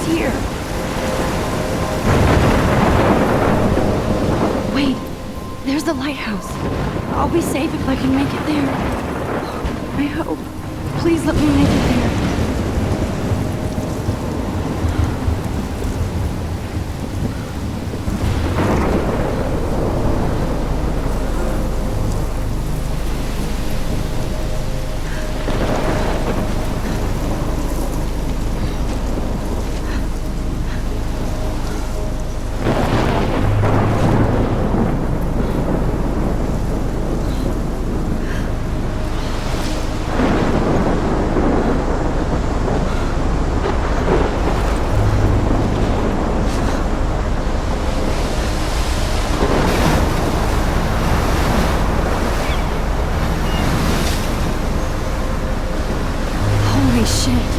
He's here. Wait, there's the lighthouse. I'll be safe if I can make it there. I hope. Please let me make it there. Holy shit.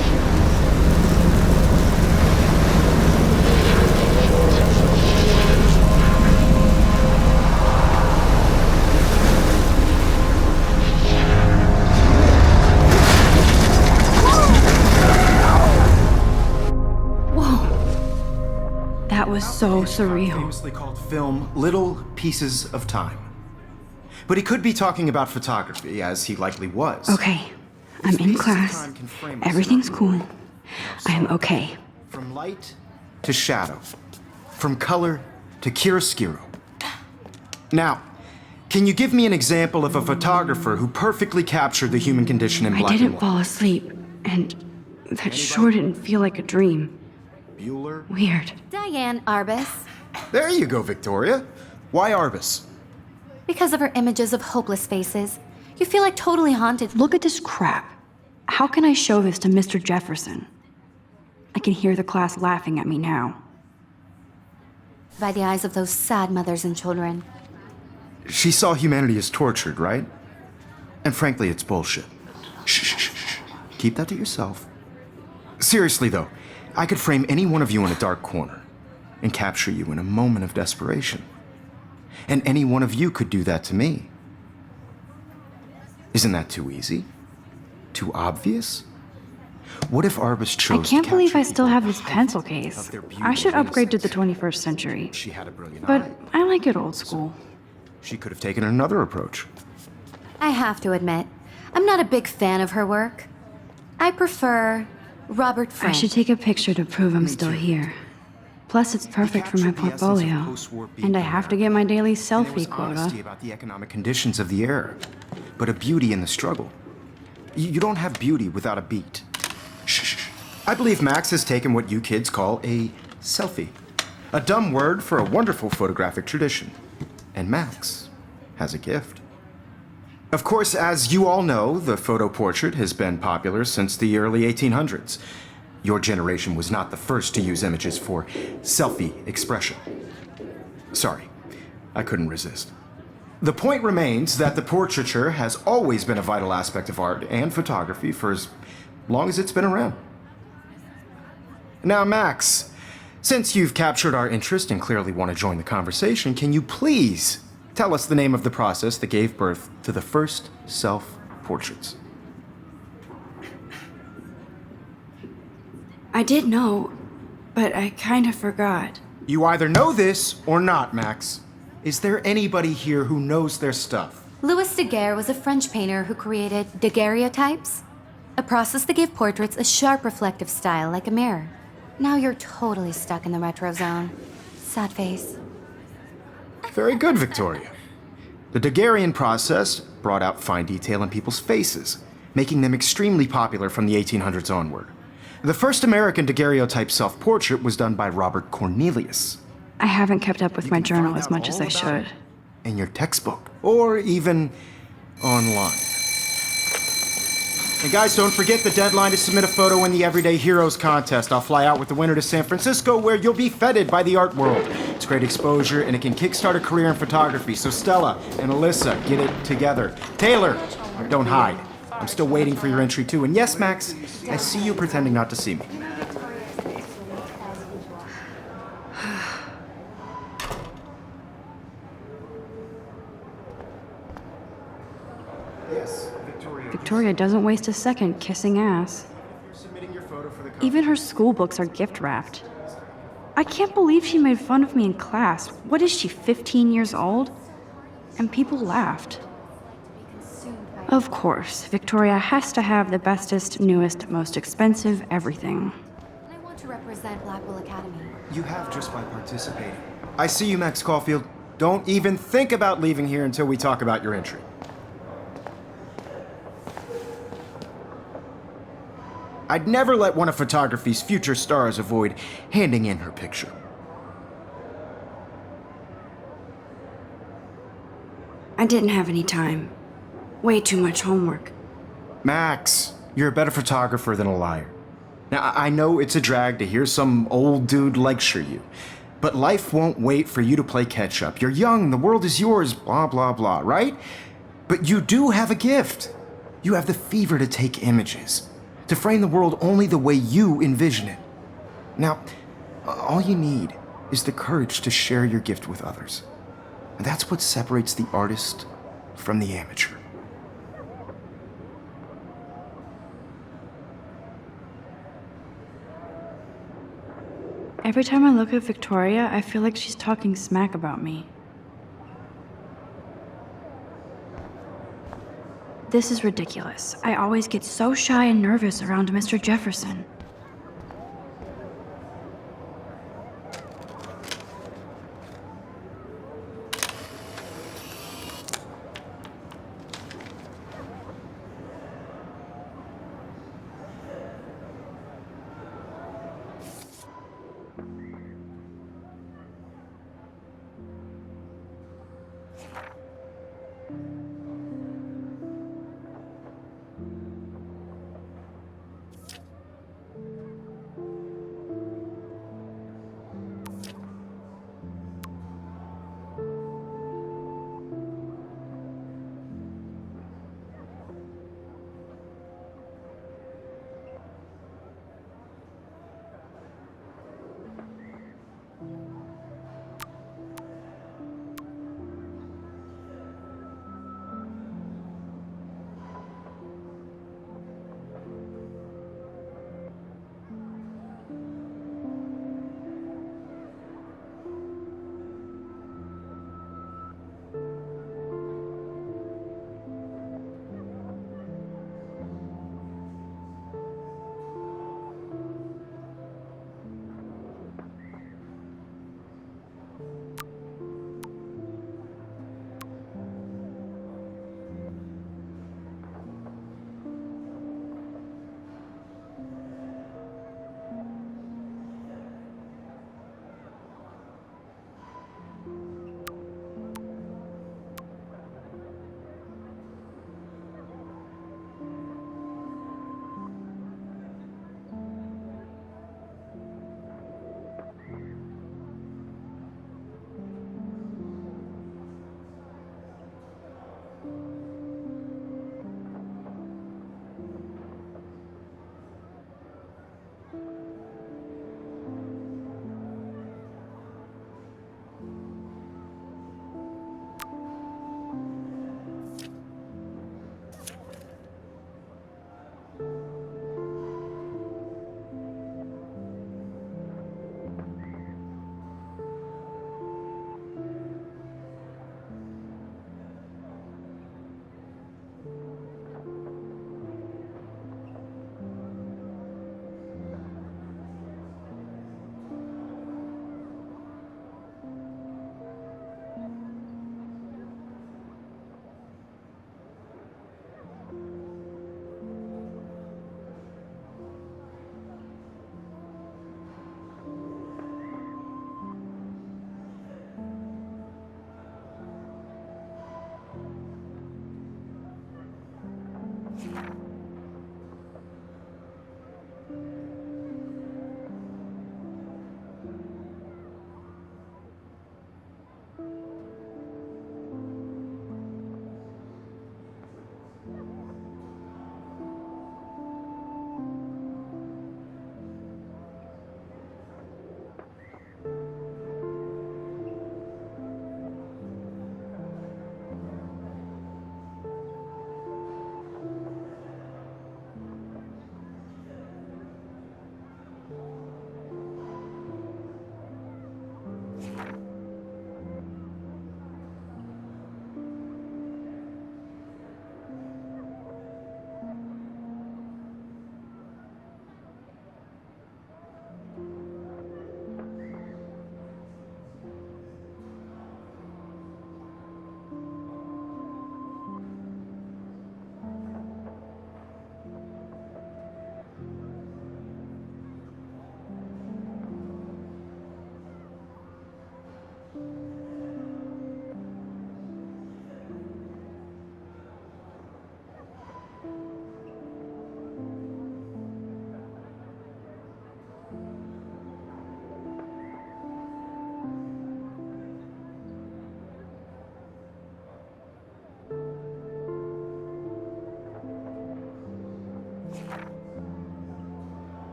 Whoa. That was so surreal. Famously called film Little Pieces of Time. But he could be talking about photography, as he likely was. Okay, I'm in class. Everything's cool. I'm okay. From light to shadow. From color to chiaroscuro. Now, can you give me an example of a photographer who perfectly captured the human condition in I black and didn't white? fall asleep, and that sure didn't feel like a dream. Bueller? Weird. Diane Arbus. There you go, Victoria. Why Arbus? Because of her images of hopeless faces. You feel like totally haunted. Look at this crap. How can I show this to Mr. Jefferson? I can hear the class laughing at me now. By the eyes of those sad mothers and children. She saw humanity as tortured, right? And frankly, it's bullshit. Shh, shh, shh, shh. Keep that to yourself. Seriously, though, I could frame any one of you in a dark corner and capture you in a moment of desperation. And any one of you could do that to me. Isn't that too easy? Too obvious? What if Arbus chose I can't to believe capture I still have people this at the pencil height case. of their beauty I should and upgrade to the innocence? 21st century. She had a brilliant But eye. I like it old school. She could have taken another approach. I have to admit, I'm not a big fan of her work. I prefer Robert I Frank. should take a picture to prove I'm still too. here. Plus, it's perfect for my captured the essence of portfolio. post-war And I beacon have to era. get my daily And there was selfie quota. honesty about the economic conditions of the era, but a beauty in the struggle. You don't have beauty without a beat. Shh, shh, shh. I believe Max has taken what you kids call a selfie. A dumb word for a wonderful photographic tradition. And Max has a gift. Of course, as you all know, the photo portrait has been popular since the early 1800s. Your generation was not the first to use images for selfie expression. Sorry, I couldn't resist. The point remains that the portraiture has always been a vital aspect of art and photography for as long as it's been around. Now, Max, since you've captured our interest and clearly want to join the conversation, can you please tell us the name of the process that gave birth to the first self-portraits? I did know, but I kind of forgot. You either know this or not, Max. Is there anybody here who knows their stuff? Louis Daguerre was a French painter who created daguerreotypes, a process that gave portraits a sharp reflective style like a mirror. Now you're totally stuck in the retro zone. Sad face. Very good, Victoria. The Daguerrean process brought out fine detail in people's faces, making them extremely popular from the 1800s onward. The first American daguerreotype self-portrait was done by Robert Cornelius. I haven't kept up with my can journal find as out much as all I about should. it in your textbook, or even online. And guys, don't forget the deadline to submit a photo in the Everyday Heroes contest. I'll fly out with the winner to San Francisco, where you'll be feted by the art world. It's great exposure, and it can kickstart a career in photography. So Stella and Alyssa, get it together. Taylor, don't hide. I'm still waiting for your entry too. And yes, Max, I see you pretending not to see me. Yes, Victoria. Victoria doesn't waste a second kissing ass. You're submitting your photo for the Even her school books are gift wrapped. I can't believe she made fun of me in class. What is she, 15 years old? And people laughed. Of course, Victoria has to have the bestest, newest, most expensive everything. I want to represent Blackwell Academy. You have just by participating. I see you, Max Caulfield. Don't even think about leaving here until we talk about your entry. I'd never let one of photography's future stars avoid handing in her picture. I didn't have any time. Way too much homework. Max, you're a better photographer than a liar. Now, I know it's a drag to hear some old dude lecture you, but life won't wait for you to play catch up. You're young, the world is yours, blah, blah, blah, right? But you do have a gift. You have the fever to take images, to frame the world only the way you envision it. Now, all you need is the courage to share your gift with others. And that's what separates the artist from the amateur. Every time I look at Victoria, I feel like she's talking smack about me. This is ridiculous. I always get so shy and nervous around Mr. Jefferson.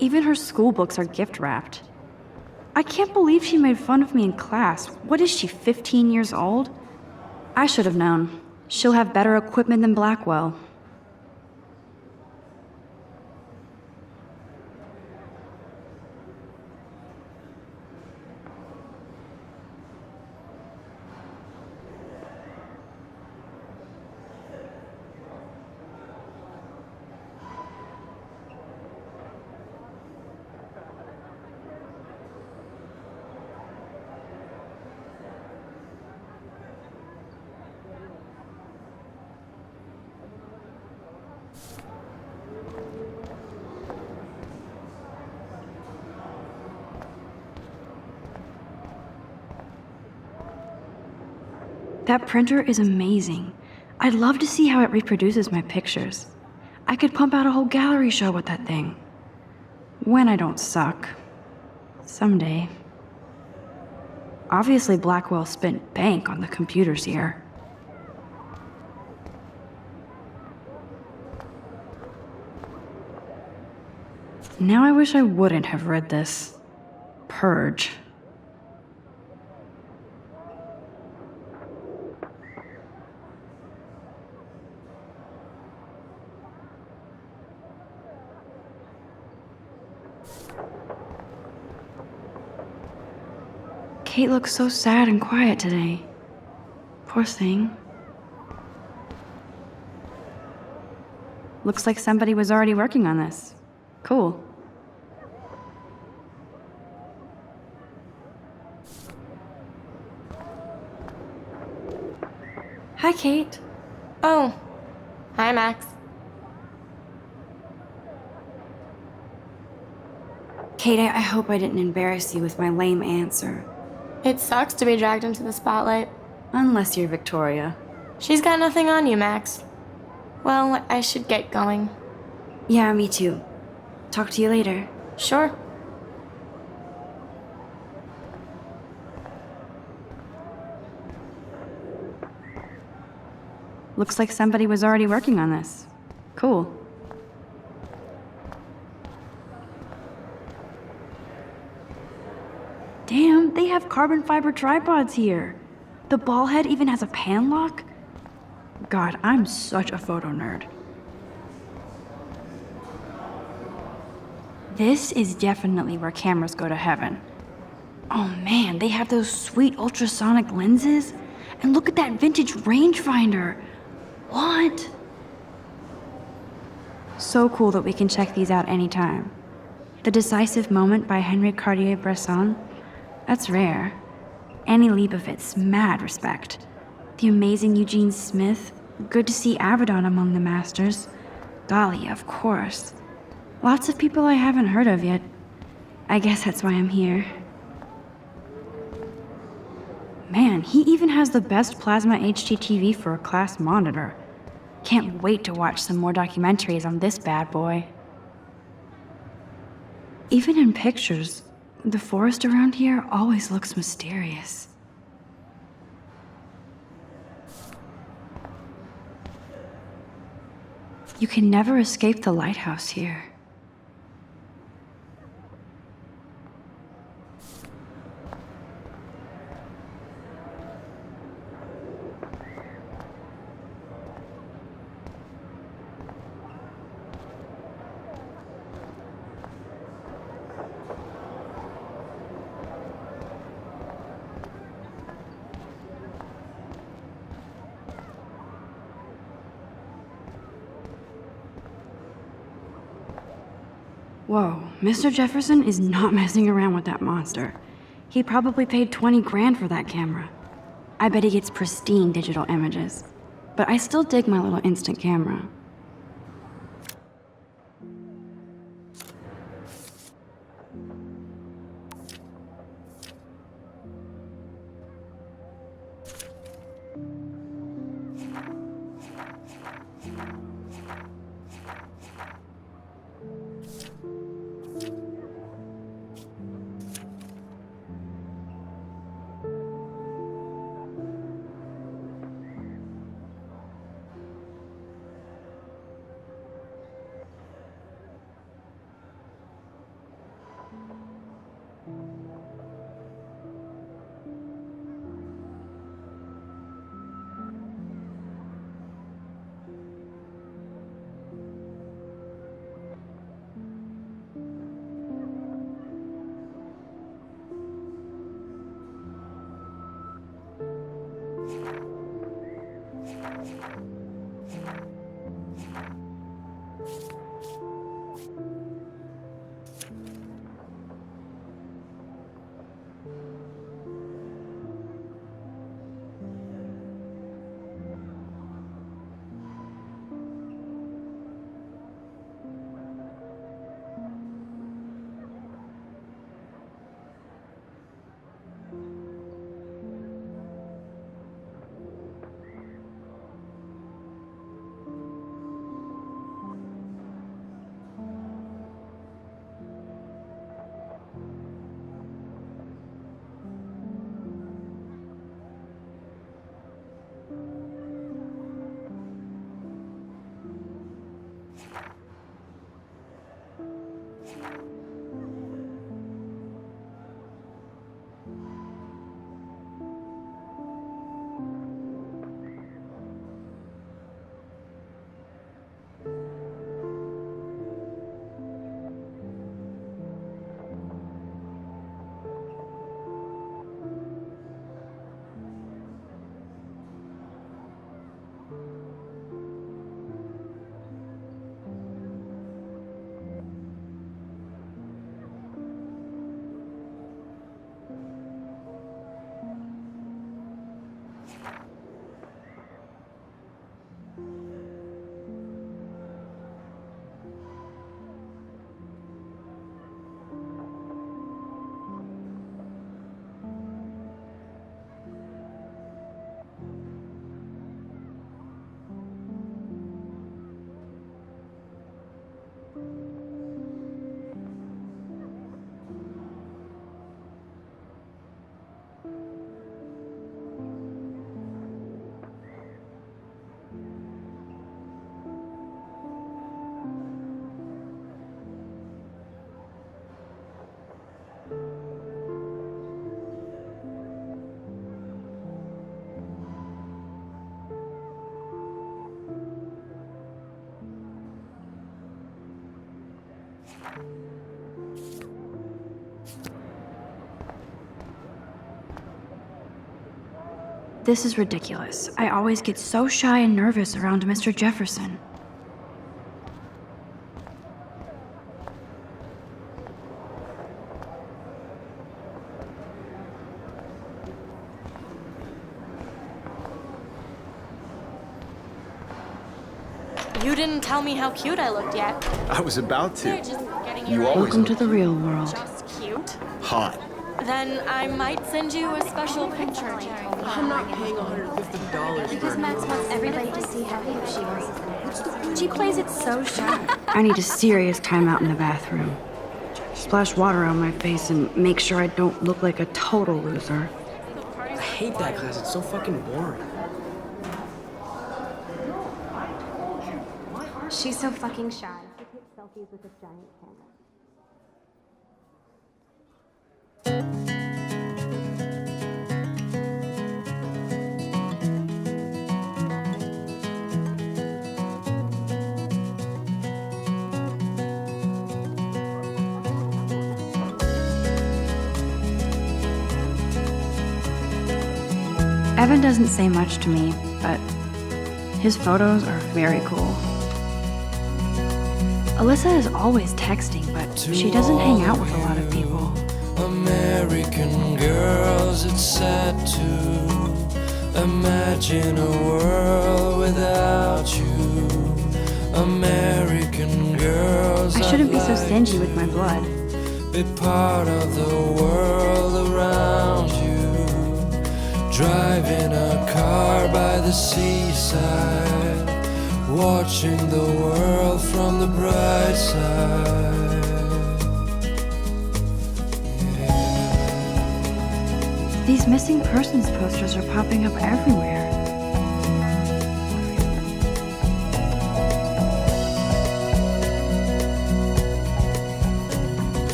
Even her school books are gift wrapped. I can't believe she made fun of me in class. What is she, 15 years old? I should have known. She'll have better equipment than Blackwell. That printer is amazing. I'd love to see how it reproduces my pictures. I could pump out a whole gallery show with that thing. When I don't suck. Someday. Obviously, Blackwell spent bank on the computers here. Now I wish I wouldn't have read this. Purge. Kate looks so sad and quiet today. Poor thing. Looks like somebody was already working on this. Cool. Hi, Kate. Oh, hi, Max. Kate, I hope I didn't embarrass you with my lame answer. It sucks to be dragged into the spotlight. Unless you're Victoria. She's got nothing on you, Max. Well, I should get going. Yeah, me too. Talk to you later. Sure. Looks like somebody was already working on this. Cool. Damn, they have carbon fiber tripods here. The ball head even has a pan lock. God, I'm such a photo nerd. This is definitely where cameras go to heaven. Oh man, they have those sweet ultrasonic lenses. And look at that vintage rangefinder. What? So cool that we can check these out anytime. The Decisive Moment by Henry Cartier-Bresson. That's rare. Annie Leibovitz, mad respect. The amazing Eugene Smith. Good to see Avedon among the masters. Dahlia, of course. Lots of people I haven't heard of yet. I guess that's why I'm here. Man, he even has the best plasma HDTV for a class monitor. Can't wait to watch some more documentaries on this bad boy. Even in pictures, the forest around here always looks mysterious. You can never escape the lighthouse here. Whoa, Mr. Jefferson is not messing around with that monster. He probably paid 20 grand for that camera. I bet he gets pristine digital images. But I still dig my little instant camera. This is ridiculous. I always get so shy and nervous around Mr. Jefferson. You didn't tell me how cute I looked yet. I was about You're to. just getting You your always Welcome to look the real world. just cute. hot. Then I might send you a special picture. I'm not paying $150 Because Max wants everybody to see how cute she is. She plays it so shy. I need a serious timeout in the bathroom. Splash water on my face and make sure I don't look like a total loser. I hate that class. It's so fucking boring. She's so fucking shy. She takes selfies with a giant camera. Evan doesn't say much to me, but his photos are very cool. Alyssa is always texting, but She doesn't hang out with a lot of people. American girls, it's sad to imagine a world without you. American girls, I shouldn't be so I'd like stingy with my blood. be part of the world around you. Driving a car by the seaside, watching the world from the bright side. These missing persons posters are popping up everywhere.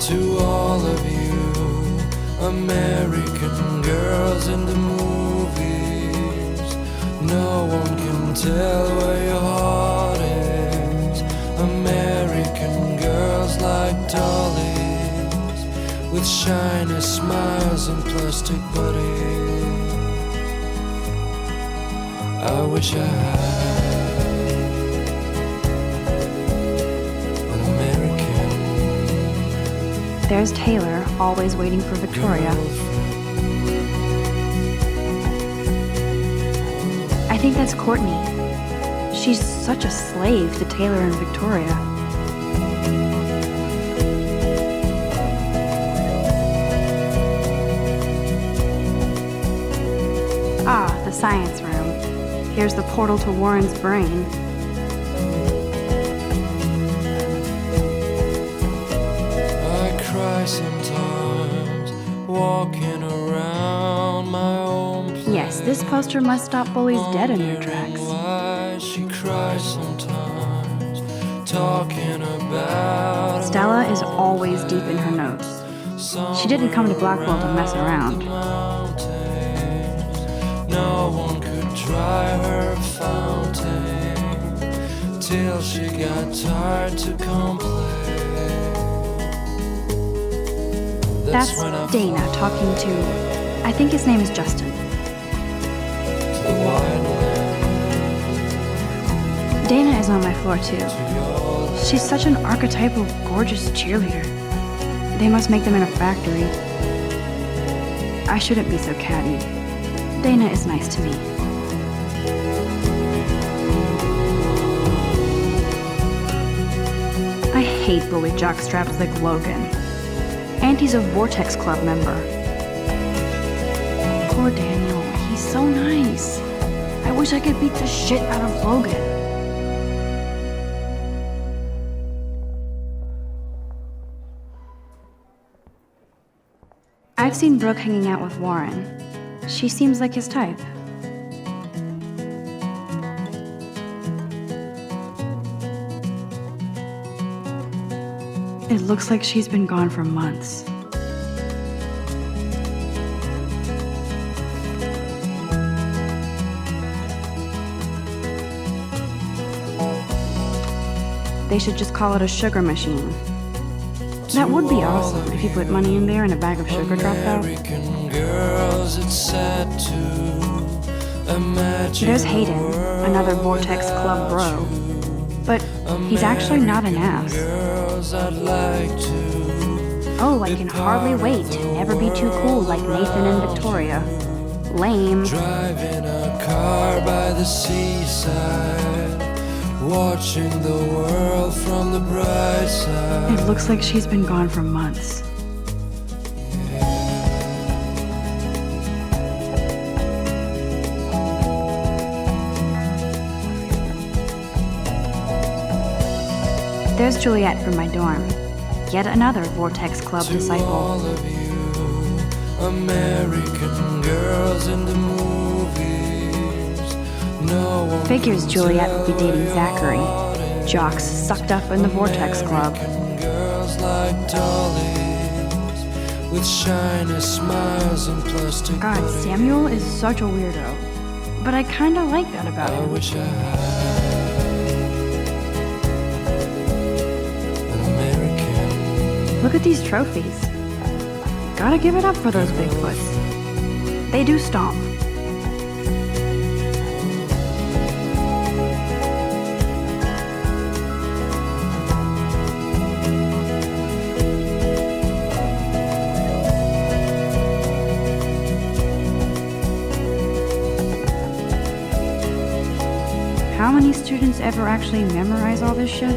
To all of you, American girls in the movies, no one can tell where your heart is. American girls like dollies, with shiny smiles and plastic bodies. I wish I had an American. There's Taylor, always waiting for Victoria. I think that's Courtney. She's such a slave to Taylor and Victoria. Ah, the science room. Here's the portal to Warren's brain. I cry sometimes, walking around my own place. Yes, this poster must stop bullies dead in their tracks. Why she cries sometimes, talking about Stella is always deep in her notes. She didn't come to Blackwell to mess around. mountains. No one could dry her fountain till she got tired to complain. That's when I Dana talking to, I think his name is Justin. flew the wide land Dana is on my floor too. to your She's such an archetypal, gorgeous cheerleader. They must make them in a factory. I shouldn't be so catty. Dana is nice to me. I hate bully jockstraps like Logan. And he's a Vortex Club member. Poor Daniel, he's so nice. I wish I could beat the shit out of Logan. I've seen Brooke hanging out with Warren. She seems like his type. It looks like she's been gone for months. They should just call it a sugar machine. That would be awesome if you put money in there and a bag of sugar dropped out. American girls, it's sad to imagine There's a Hayden, world another Vortex Club bro. But he's actually not an ass. girls I'd like to. Oh, I can hardly wait to never be too cool like Nathan and Victoria. Lame. Driving a car by the seaside, watching the world from the bright side. It looks like she's been gone for months. There's Juliet from my dorm. Yet another Vortex Club To disciple. all of you, American girls in the movies, no one Figures can Juliet tell would be dating where Zachary. your heart is. Jocks sucked up in the Vortex Club. American girls like dollies, with shiny smiles and plastic God, bodies. Samuel is such a weirdo. But I kinda like that about I him. wish I had an American. Look at these trophies. Gotta give it up for those Bigfoots. They do stomp. how many students ever actually memorize all this shit?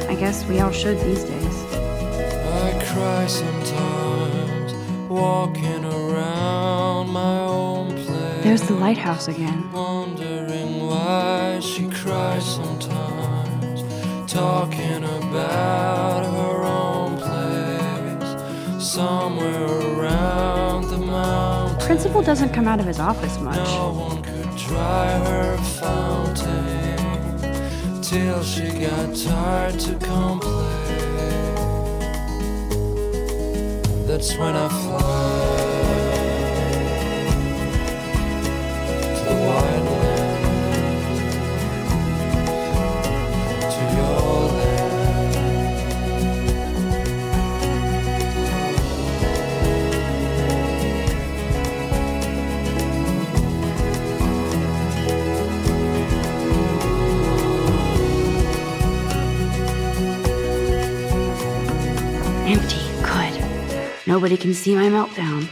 I guess we all should these days. I cry sometimes, walking around my own place. There's the lighthouse again. Wondering why she cries sometimes, talking about her own place, somewhere around the mountain. Principal doesn't come out of his office much. No one could dry her fountain till she got tired to complain. That's when I fly to the wide land, to your land. Empty. Good. Nobody can see my meltdown.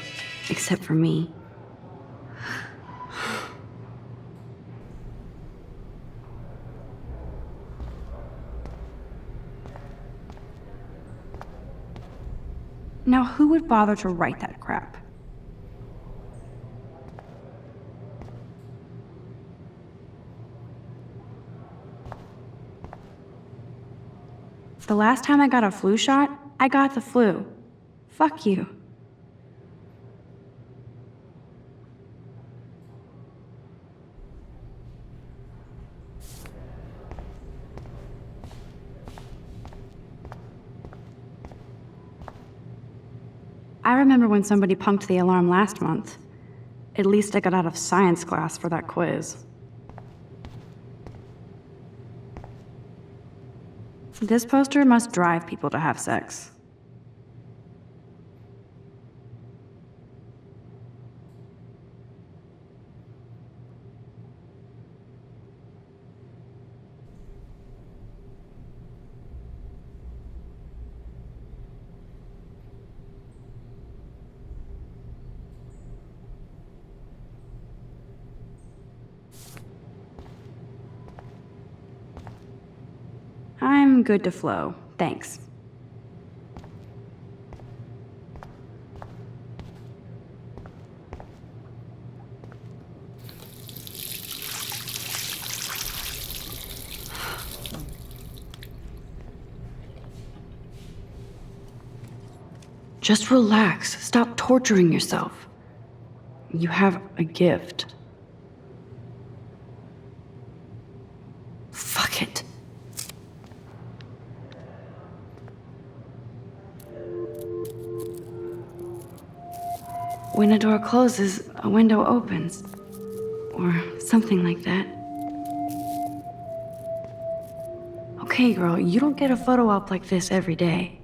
Except for me. Now, who would bother to write that crap? The last time I got a flu shot, I got the flu. Fuck you. I remember when somebody punked the alarm last month. At least I got out of science class for that quiz. This poster must drive people to have sex. I'm good to flow, thanks. Just relax. Stop torturing yourself. You have a gift. Fuck it. When a door closes, a window opens. Or something like that. Okay, girl, you don't get a photo op like this every day.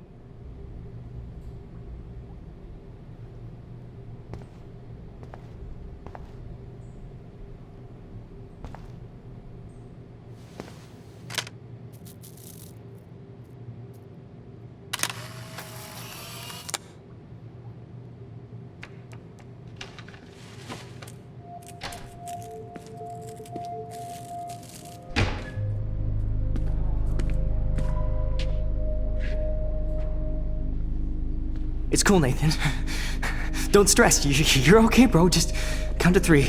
It's cool, Nathan. Don't stress. You're okay, bro. Just count to 3.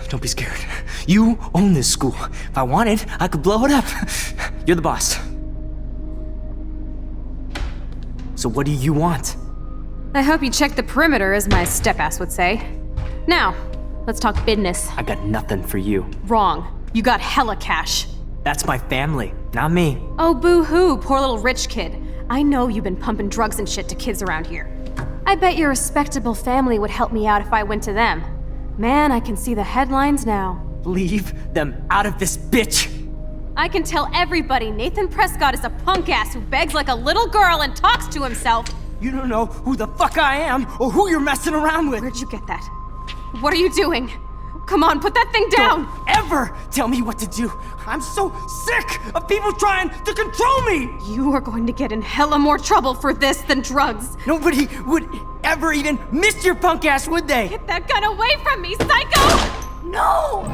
Don't be scared. You own this school. If I wanted, I could blow it up. You're the boss. So what do you want? I hope you checked the perimeter, as my step-ass would say. Now, let's talk business. I got nothing for you. Wrong. You got hella cash. That's my family, not me. Oh, boo-hoo, poor little rich kid. I know you've been pumping drugs and shit to kids around here. I bet your respectable family would help me out if I went to them. Man, I can see the headlines now. Leave them out of this bitch! I can tell everybody Nathan Prescott is a punk ass who begs like a little girl and talks to himself. You don't know who the fuck I am or who you're messing around with. Where'd you get that? What are you doing? Come on, put that thing down! Don't ever tell me what to do. I'm so sick of people trying to control me! You are going to get in hella more trouble for this than drugs. Nobody would ever even miss your punk ass, would they? Get that gun away from me, psycho! No!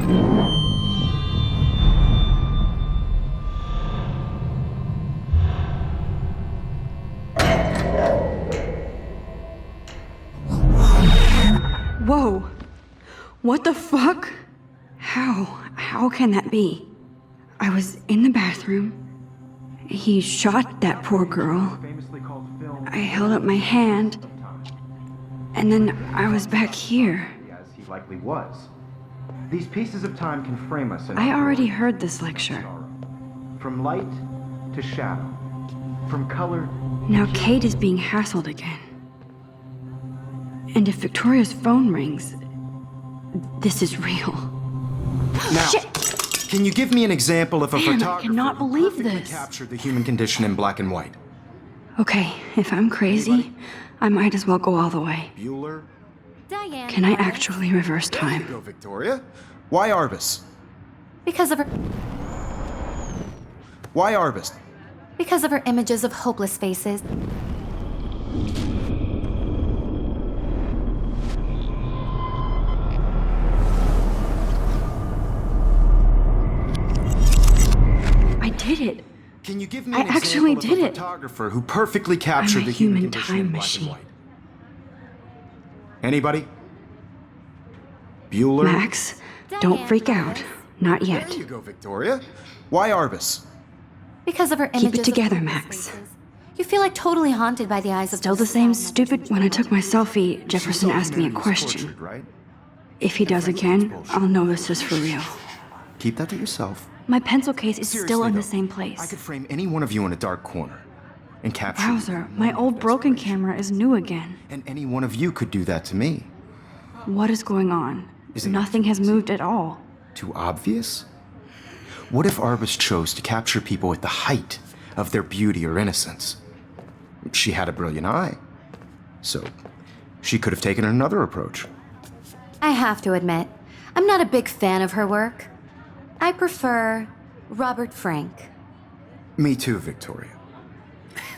Whoa. What the fuck? How can that be? I was in the bathroom. He shot that poor girl. I held up my hand. And then I was back here. As he likely was. These pieces of time can frame us in I already heard this lecture. from light to shadow, from color. Now Kate is being hassled again. And if Victoria's phone rings, this is real. Now, Shit. can you give me an example of a Damn, I photographer cannot who believe perfectly this. captured the human condition in black and white? Okay, if I'm crazy, I might as well go all the way. Bueller? Diane. Can I Arbus. actually reverse There you time? go, Victoria. Why Arbus? Because of her. Why Arbus? Because of her images of hopeless faces. I did it. Can you give me I an actually example of did a it. photographer who perfectly captured I'm a the human human condition in time black machine. and white? Anybody? Bueller? Max, don't Diane freak Arbus. out. Not There yet. you go, Victoria. Why Arbus? Because of her Keep it images together, of hopeless Max. faces. You feel like totally haunted by the eyes of Still those the same sad, stupid. When I took my selfie, Jefferson asked me a question. Tortured, right? If he does again, I'll know this is for real. Keep that to yourself. My pencil case is Seriously, still in the though, same I place. could frame any one of you in a dark corner and capture you Wowzer, in my one old broken desperation. camera is new again. And any one of you could do that to me. What is going on? Isn't it Nothing has moved at all. Too obvious? What if Arbus chose to capture people at the height of their beauty or innocence? She had a brilliant eye, so she could have taken another approach. I have to admit, I'm not a big fan of her work. I prefer Robert Frank. Me too, Victoria.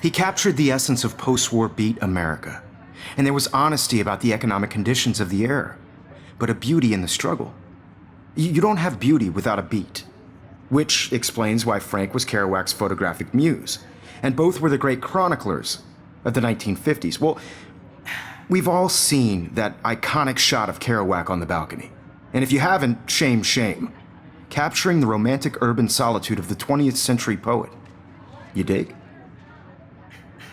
He captured the essence of post-war beat America, and there was honesty about the economic conditions of the era, but a beauty in the struggle. You don't have beauty without a beat, which explains why Frank was Kerouac's photographic muse, and both were the great chroniclers of the 1950s. Well, we've all seen that iconic shot of Kerouac on the balcony, and if you haven't, shame, shame. Capturing the romantic urban solitude of the 20th century poet. You dig?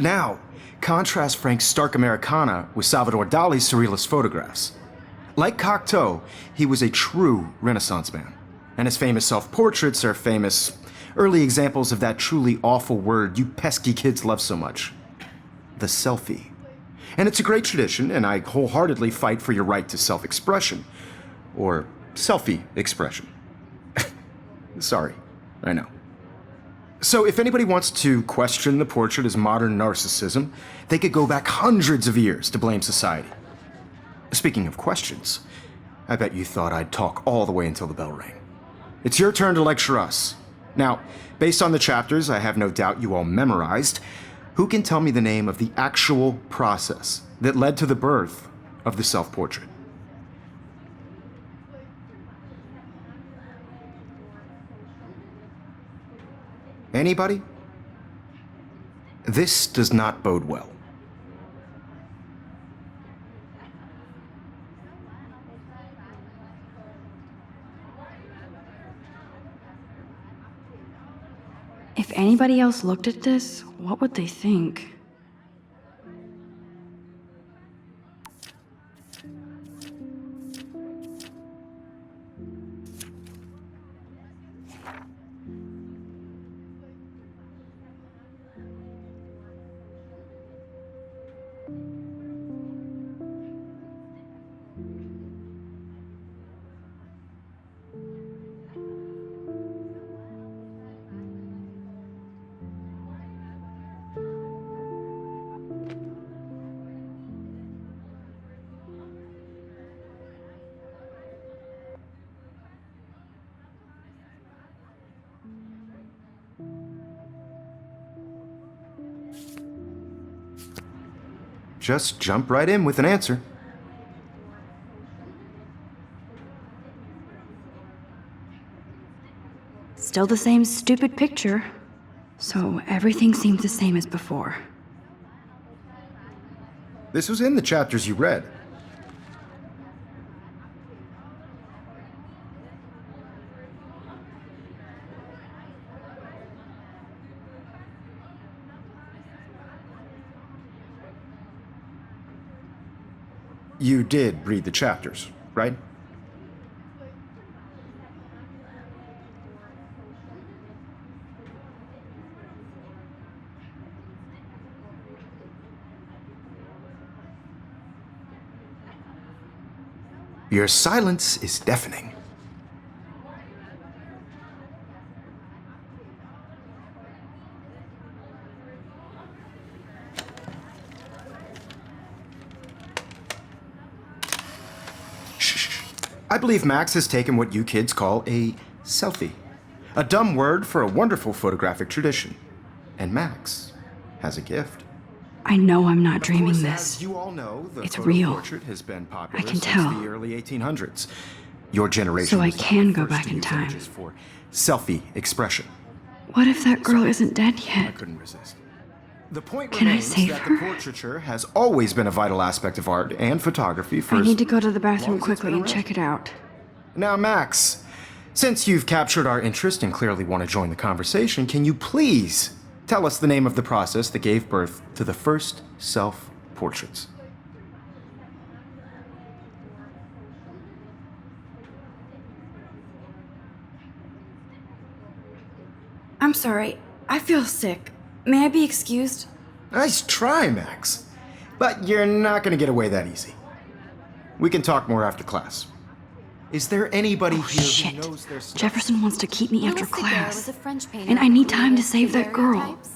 Now, contrast Frank's stark Americana with Salvador Dali's surrealist photographs. Like Cocteau, he was a true Renaissance man, and his famous self-portraits are famous early examples of that truly awful word you pesky kids love so much, the selfie. And it's a great tradition, and I wholeheartedly fight for your right to self-expression, or selfie expression. Sorry, I know. So if anybody wants to question the portrait as modern narcissism, they could go back hundreds of years to blame society. Speaking of questions, I bet you thought I'd talk all the way until the bell rang. It's your turn to lecture us. Now, based on the chapters I have no doubt you all memorized, who can tell me the name of the actual process that led to the birth of the self-portrait? Anybody? This does not bode well. If anybody else looked at this, what would they think? Just jump right in with an answer. Still the same stupid picture. So everything seems the same as before. This was in the chapters you read. You did read the chapters, right? Your silence is deafening. Shh. I believe Max has taken what you kids call a selfie. A dumb word for a wonderful photographic tradition. And Max has a gift. I know I'm not Of dreaming course, this. as you all know, the It's photo real. portrait has been popular I can since tell. the early 1800s. Your generation So I was the can go first back to in use time. images for selfie expression. What if that girl isn't dead I yet? couldn't resist. The point Can I remains save that her? the portraiture has always been a vital aspect of art and photography for I as need to go to the long bathroom as it's quickly been and around. check it out. Now, Max, since you've captured our interest and clearly want to join the conversation, can you please tell us the name of the process that gave birth to the first self-portraits? I'm sorry. I feel sick. May I be excused? Nice try, Max. But you're not going to get away that easy. We can talk more after class. Is there anybody here Shit. who knows their stuff? Jefferson wants to keep me after Louis Daguerre class. was a French painter And I who need time to created save that girl. daguerreotypes,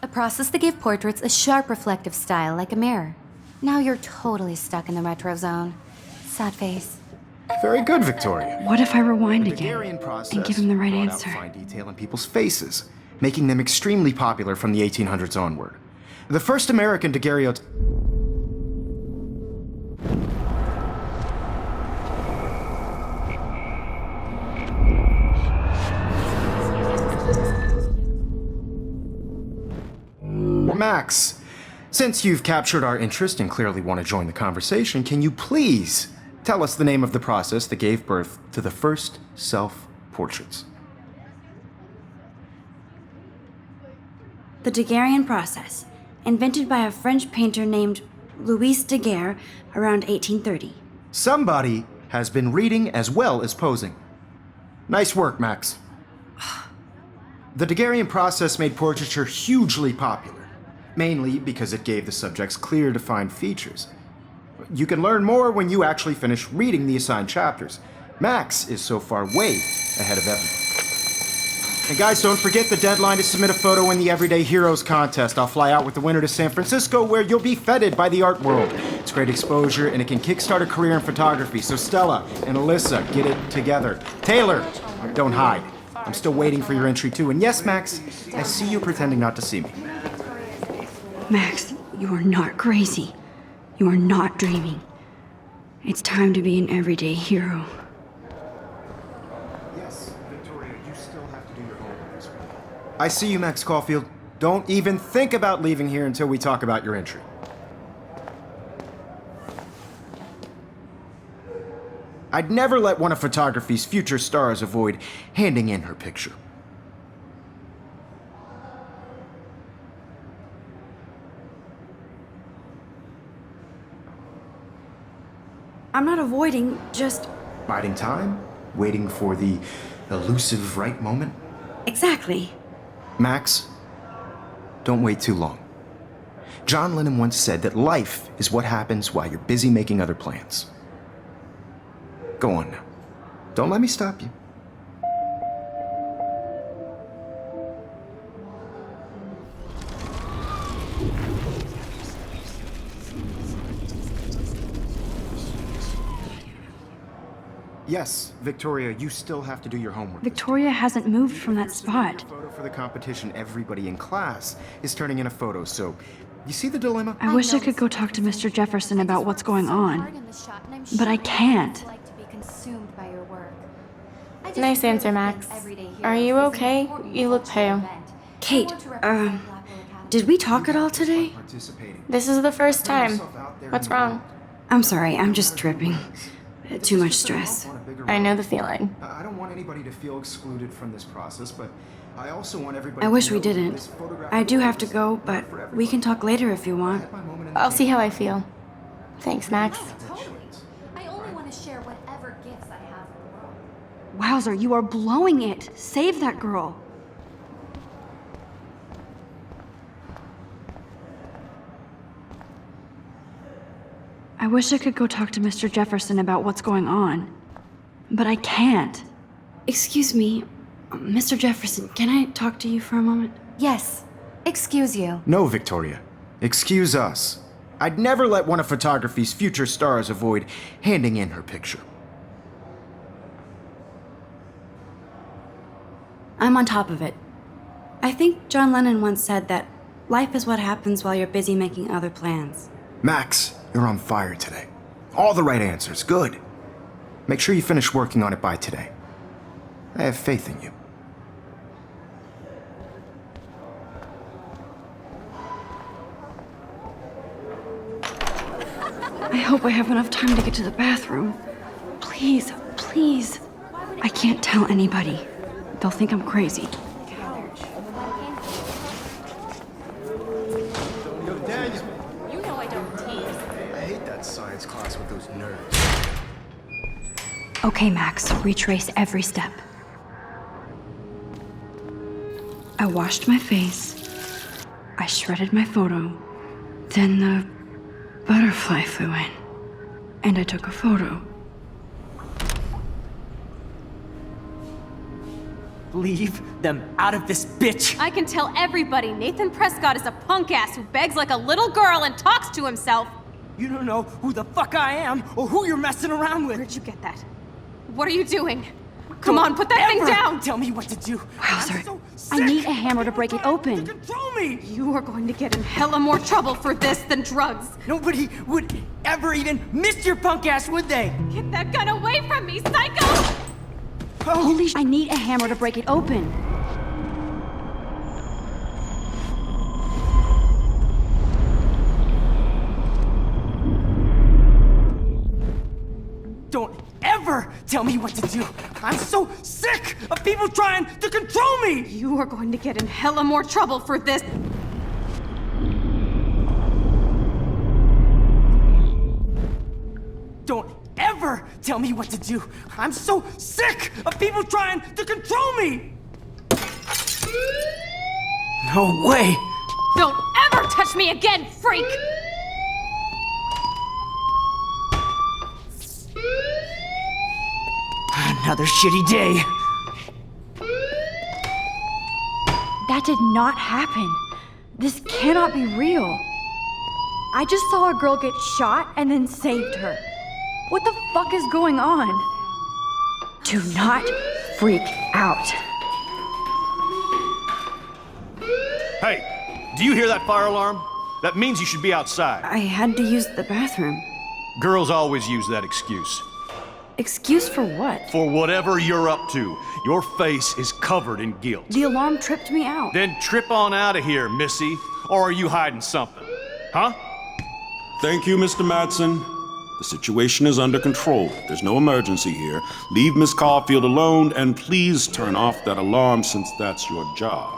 a process that gave portraits a sharp reflective style like a mirror. Now you're totally stuck in the retro zone. Sad face. Very good, Victoria. What if I rewind The again Daguerrean process and give him the right brought out answer? fine detail in people's faces, making them extremely popular from the 1800s onward. The first American daguerreotype. Max, since you've captured our interest and clearly want to join the conversation, can you please tell us the name of the process that gave birth to the first self-portraits? The Daguerrean process, invented by a French painter named Louis Daguerre around 1830. Somebody has been reading as well as posing. Nice work, Max. The Daguerrean process made portraiture hugely popular, mainly because it gave the subjects clear, defined features. You can learn more when you actually finish reading the assigned chapters. Max is so far way ahead of everyone. And guys, don't forget the deadline to submit a photo in the Everyday Heroes contest. I'll fly out with the winner to San Francisco, where you'll be feted by the art world. It's great exposure, and it can kickstart a career in photography. So Stella and Alyssa, get it together. Taylor, don't hide. I'm still waiting for your entry too. And yes, Max, I see you pretending not to see me. Max, you are not crazy. You are not dreaming. It's time to be an everyday hero. Yes, Victoria, you still have to do your homework this week. I see you, Max Caulfield. Don't even think about leaving here until we talk about your entry. I'd never let one of photography's future stars avoid handing in her picture. I'm not avoiding, just Biding time, waiting for the elusive right moment. exactly. Max, don't wait too long. John Lennon once said that life is what happens while you're busy making other plans. Go on now. Don't let me stop you. Yes, Victoria, you still have to do your homework. Victoria hasn't moved from that spot. Photo for the competition, everybody in class is turning in a photo, so you see the dilemma? I wish I could go talk to Mr. Jefferson about what's going on. But I can't. Nice answer, Max. Are you okay? You look pale. Kate, did we talk at all today? Participating. This is the first time. What's wrong? I'm sorry, I'm just tripping. Too much stress. I know the feeling. I don't want anybody to feel excluded from this process, but I also want everybody I to wish know we that didn't. this photograph I do have to is go, but we can talk later if you want. my moment in the I'll see how I feel. Thanks, Max. I only want to share whatever gifts I have. Wowzer, you are blowing it. Save that girl. I wish I could go talk to Mr. Jefferson about what's going on, but I can't. Excuse me, Mr. Jefferson, can I talk to you for a moment? Yes. Excuse you. No, Victoria. Excuse us. I'd never let one of photography's future stars avoid handing in her picture. I'm on top of it. I think John Lennon once said that life is what happens while you're busy making other plans. Max, you're on fire today. All the right answers. Good. Make sure you finish working on it by today. I have faith in you. I hope I have enough time to get to the bathroom. Please, please. I can't tell anybody. They'll think I'm crazy. You know I don't tease. I hate that science class with those nerds. Okay, Max, retrace every step. I washed my face. I shredded my photo. Then the butterfly flew in. And I took a photo. Leave them out of this bitch! I can tell everybody Nathan Prescott is a punk ass who begs like a little girl and talks to himself. You don't know who the fuck I am or who you're messing around with. Where'd you get that? What are you doing? Come on, put that thing Ever down! Tell me what to do. Wowzer, I'm so I sick need a hammer to of break it people open. trying to control me. You are going to get in hella more trouble for this than drugs. Nobody would ever even miss your punk ass, would they? Get that gun away from me, psycho! Holy I need a hammer to break it open. Don't ever tell me what to do. I'm so sick of people trying to control me. You are going to get in hella more trouble for this. Don't ever tell me what to do. I'm so sick of people trying to control me. No way. Don't ever touch me again, freak! Another shitty day. That did not happen. This cannot be real. I just saw a girl get shot and then saved her. What the fuck is going on? Do not freak out. Hey, do you hear that fire alarm? That means you should be outside. I had to use the bathroom. Girls always use that excuse. Excuse for what? For whatever you're up to, your face is covered in guilt. The alarm tripped me out. Then trip on out of here, Missy. Or are you hiding something? Huh? Thank you, Mr. Madsen. The situation is under control. There's no emergency here. Leave Miss Caulfield alone, and please turn off that alarm since that's your job.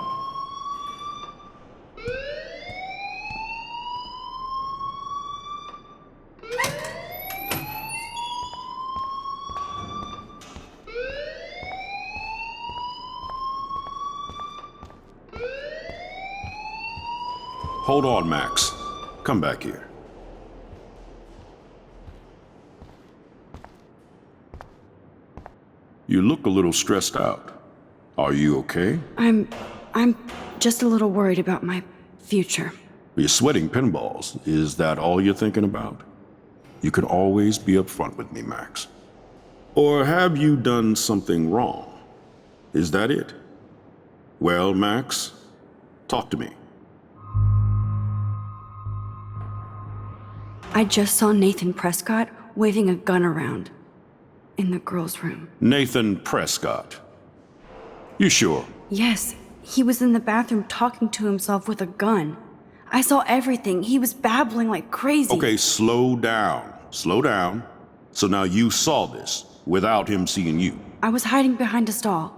Hold on, Max. Come back here. You look a little stressed out. Are you okay? I'm just a little worried about my future. You're sweating pinballs. Is that all you're thinking about? You can always be upfront with me, Max. Or have you done something wrong? Is that it? Well, Max, talk to me. I just saw Nathan Prescott waving a gun around in the girls' room. Nathan Prescott. You sure? Yes, he was in the bathroom talking to himself with a gun. I saw everything. He was babbling like crazy. Okay, slow down. Slow down. So now you saw this without him seeing you. I was hiding behind a stall.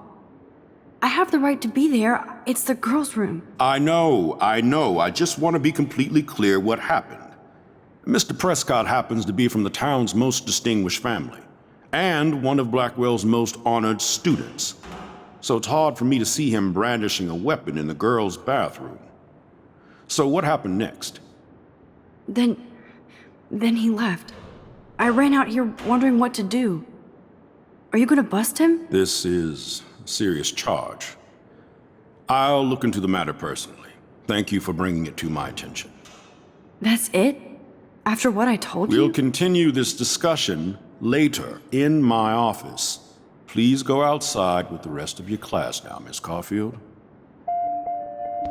I have the right to be there. It's the girls' room. I know. I just want to be completely clear what happened. Mr. Prescott happens to be from the town's most distinguished family, and one of Blackwell's most honored students. So it's hard for me to see him brandishing a weapon in the girls' bathroom. So what happened next? Then he left. I ran out here wondering what to do. Are you gonna bust him? This is a serious charge. I'll look into the matter personally. Thank you for bringing it to my attention. That's it? After what I told you? We'll continue this discussion later in my office. Please go outside with the rest of your class now, Miss Caulfield.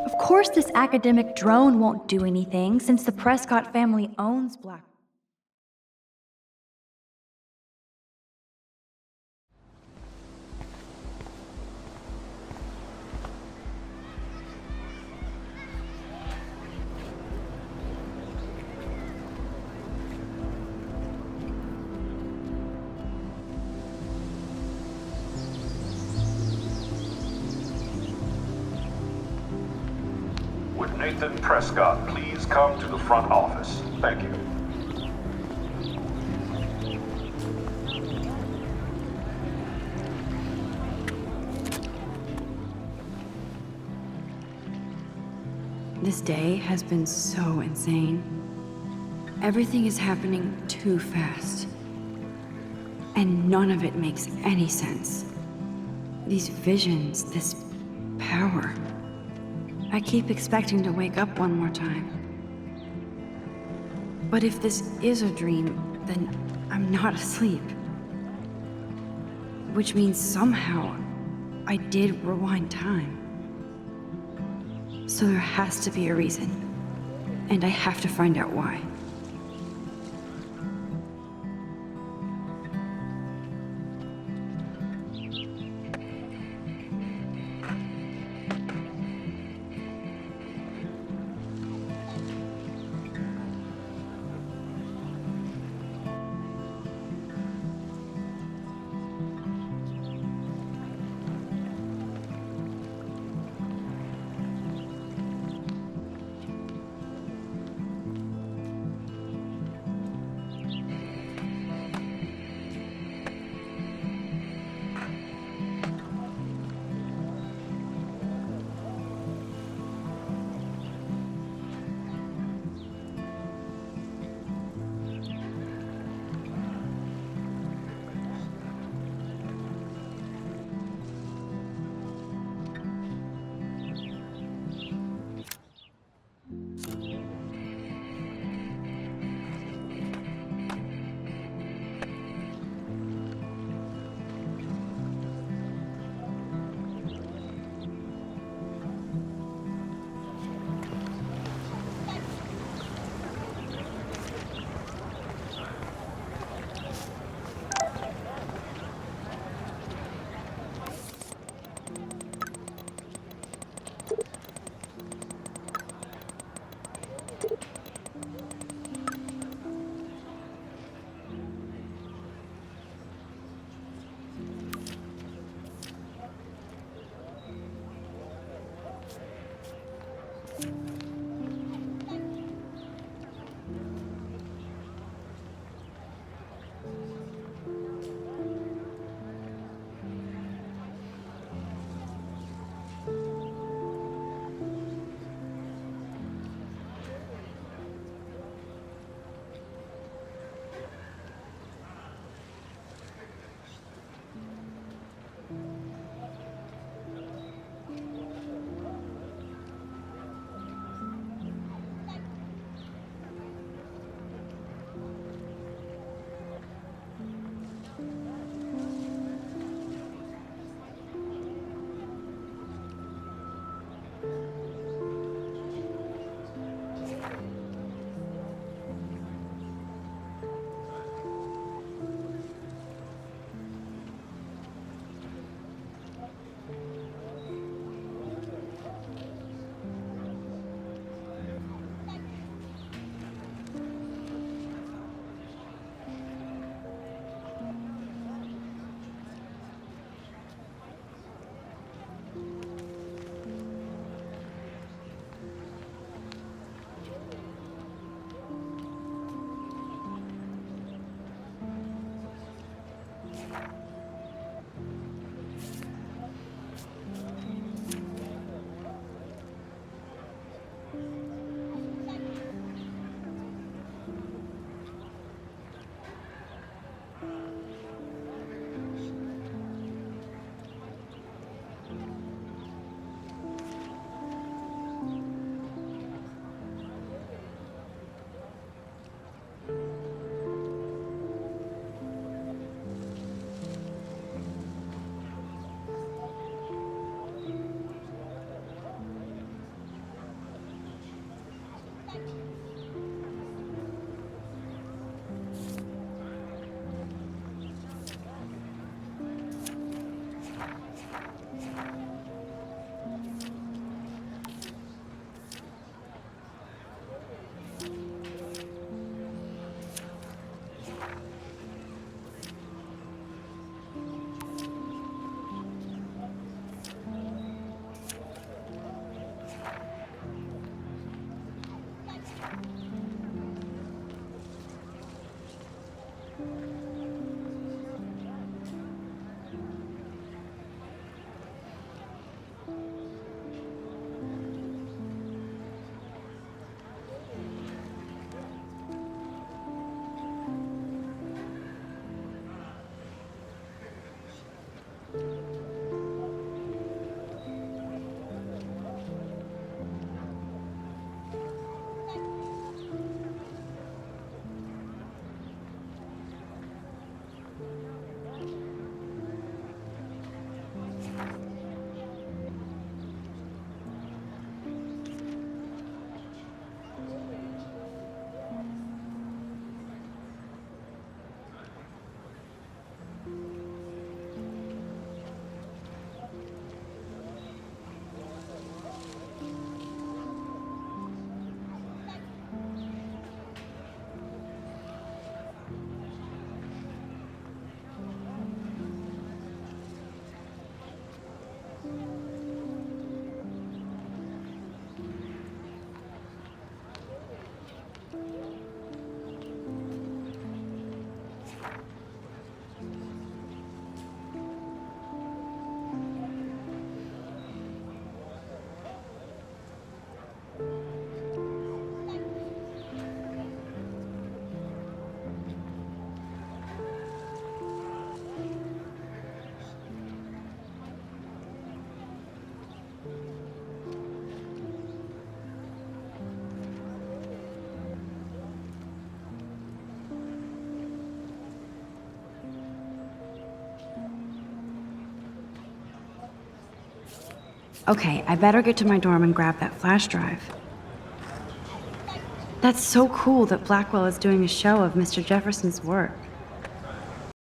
Of course this academic drone won't do anything since the Prescott family owns Black. Would Nathan Prescott please come to the front office? Thank you. This day has been so insane. Everything is happening too fast. And none of it makes any sense. These visions, this power. I keep expecting to wake up one more time. But if this is a dream, then I'm not asleep. Which means somehow I did rewind time. So there has to be a reason. And I have to find out why. Okay, I better get to my dorm and grab that flash drive. That's so cool that Blackwell is doing a show of Mr. Jefferson's work.